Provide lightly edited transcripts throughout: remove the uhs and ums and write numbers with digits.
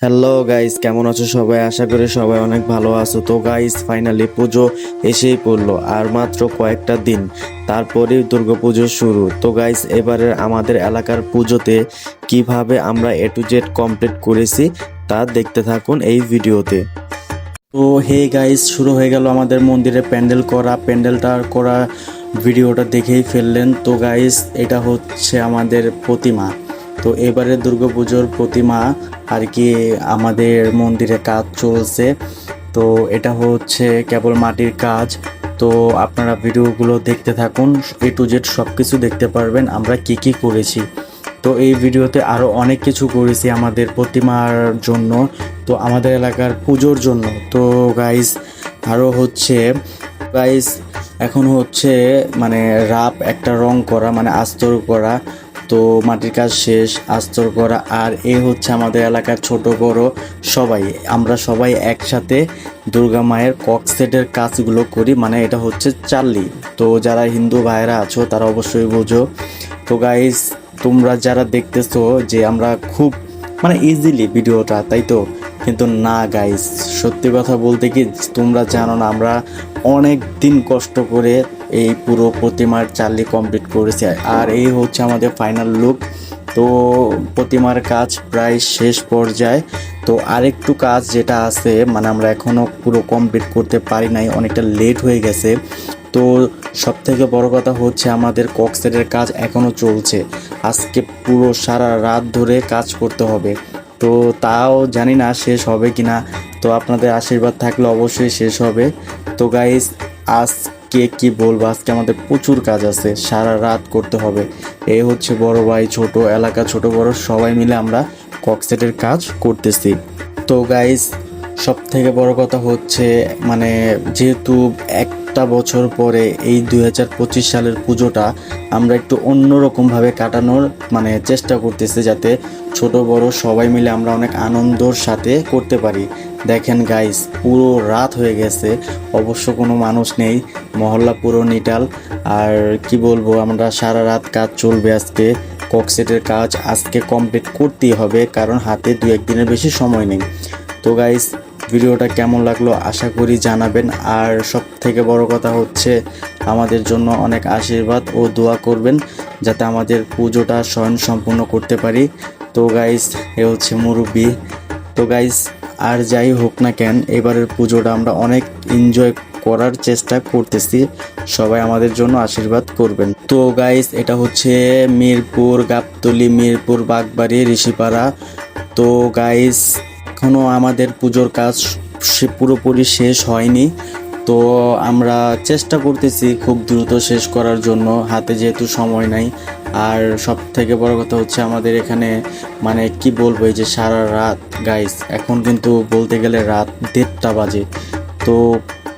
Hello guys, কেমন আছো সবাই? আশা করি সবাই অনেক ভালো আছো। তো গাইস, ফাইনালি পুজো এসেই পড়লো, আর মাত্র কয়েকটা দিন, তারপরেই দুর্গাপুজো শুরু। তো গাইস, এবারে আমাদের এলাকার পুজোতে কিভাবে আমরা এ টু জেড কমপ্লিট করেছি তা দেখতে থাকুন এই ভিডিওতে। তো হে গাইস, শুরু হয়ে গেল আমাদের মন্দিরে প্যান্ডেলটা করা। ভিডিওটা দেখেই ফেললেন। তো গাইস, এটা হচ্ছে আমাদের প্রতিমা। তো এবারে দুর্গাপুজোর প্রতিমা আর কি আমাদের মন্দিরে কাজ চলছে। তো এটা হচ্ছে কেবল মাটির কাজ। তো আপনারা ভিডিওগুলো দেখতে থাকুন, এ টু জেড সব কিছু দেখতে পারবেন আমরা কি কি করেছি। তো এই ভিডিওতে আরও অনেক কিছু করেছি আমাদের প্রতিমার জন্য, তো আমাদের এলাকার পুজোর জন্য। তো গাইস, আরও হচ্ছে গাইস, এখন হচ্ছে মানে রাপ একটা রং করা, মানে আস্তর করা। তো মাটির কাজ শেষ, আস্তর করা। আর এ হচ্ছে আমাদের এলাকার ছোট বড় সবাই, আমরা সবাই একসাথে দুর্গা মায়ের কক সেটের কাজগুলো করি, মানে এটা হচ্ছে চাল্লি। তো যারা হিন্দু ভাইরা আছো তারা অবশ্যই বোঝো। তো গাইস, তোমরা যারা দেখতেছো যে আমরা খুব মানে ইজিলি ভিডিওটা, তাই তো? কিন্তু না গাইস, সত্যি কথা বলতে কি, তোমরা জানো না আমরা অনেক দিন কষ্ট করে এই পুরো প্রতিমার চাল্লি কমপ্লিট করেছি। আর এই হচ্ছে আমাদের ফাইনাল লুক। তো প্রতিমার কাজ প্রায় শেষ পর্যায়ে। তো আরেকটু কাজ যেটা আছে, মানে আমরা এখনও পুরো কমপ্লিট করতে পারি নাই, অনেকটা লেট হয়ে গেছে। তো সব থেকে বড় কথা হচ্ছে আমাদের ককসেটের কাজ এখনও চলছে। আজকে পুরো সারা রাত ধরে কাজ করতে হবে। তো তাও জানি না শেষ হবে কিনা। তো আপনাদের আশীর্বাদ থাকলে অবশ্যই শেষ হবে। তো গাইস, আজকে কি বলবো, আজকে আমাদের প্রচুর কাজ আছে, সারা রাত করতে হবে। এই হচ্ছে বড় ভাই, ছোট এলাকা, ছোট বড় সবাই মিলে আমরা ককসেটের কাজ করতেছি। তো গাইস, সব থেকে বড় কথা হচ্ছে মানে যেহেতু একটা বছর পরে এই 2025 সালের পুজোটা আমরা একটু অন্যরকমভাবে কাটানোর মানে চেষ্টা করতেছি, যাতে ছোট বড় সবাই মিলে আমরা অনেক আনন্দর সাথে করতে পারি। দেখেন গাইস, পুরো রাত হয়ে গেছে, অবশ্য কোনো মানুষ নেই, মহল্লা পুরো নিটাল। আর কি বলবো, আমরা সারা রাত কাজ চলবে আজকে। ককসেটের কাজ আজকে কমপ্লিট করতেই হবে, কারণ হাতে 2-1 দিনের বেশি সময় নেই। তো গাইস, ভিডিওটা কেমন লাগলো আশা করি জানাবেন। আর সব থেকে বড় কথা হচ্ছে আমাদের জন্য অনেক আশীর্বাদ ও দোয়া করবেন, যাতে আমাদের পুজোটা সম্পূর্ণ করতে পারি। তো গাইস, এ হচ্ছে মুরব্বি। তো গাইস, আর যাই হোক না কেন, এবারের পুজোটা আমরা অনেক এনজয় করার চেষ্টা করতেছি, সবাই আমাদের জন্য আশীর্বাদ করবেন। তো গাইস, এটা হচ্ছে মিরপুর গাবতলী, মিরপুর বাগবাড়ি, ঋষিপাড়া। তো গাইস, এখনও আমাদের পুজোর কাজ পুরোপুরি শেষ হয়নি। তো আমরা চেষ্টা করতেছি খুব দ্রুত শেষ করার জন্য, হাতে যেহেতু সময় নাই। আর সব থেকে বড় কথা হচ্ছে আমাদের এখানে মানে কি বলবো, এই যে সারা রাত গাইস, এখন কিন্তু বলতে গেলে রাত 1:30 বাজে। তো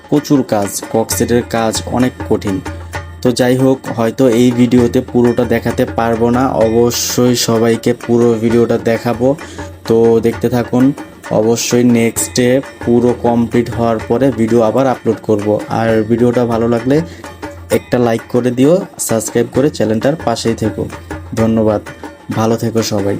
প্রচুর কাজ, ককসেটের কাজ অনেক কঠিন। তো যাই হোক, হয়তো এই ভিডিওতে পুরোটা দেখাতে পারবো না, অবশ্যই সবাইকে পুরো ভিডিওটা দেখাবো। তো দেখতে থাকুন। অবশ্যই নেক্সটে পুরো কমপ্লিট হওয়ার পরে ভিডিও আবার আপলোড করব। আর ভিডিওটা ভালো লাগলে একটা লাইক করে দিও, সাবস্ক্রাইব করে চ্যানেলটার পাশেই থেকো। ধন্যবাদ, ভালো থেকো সবাই।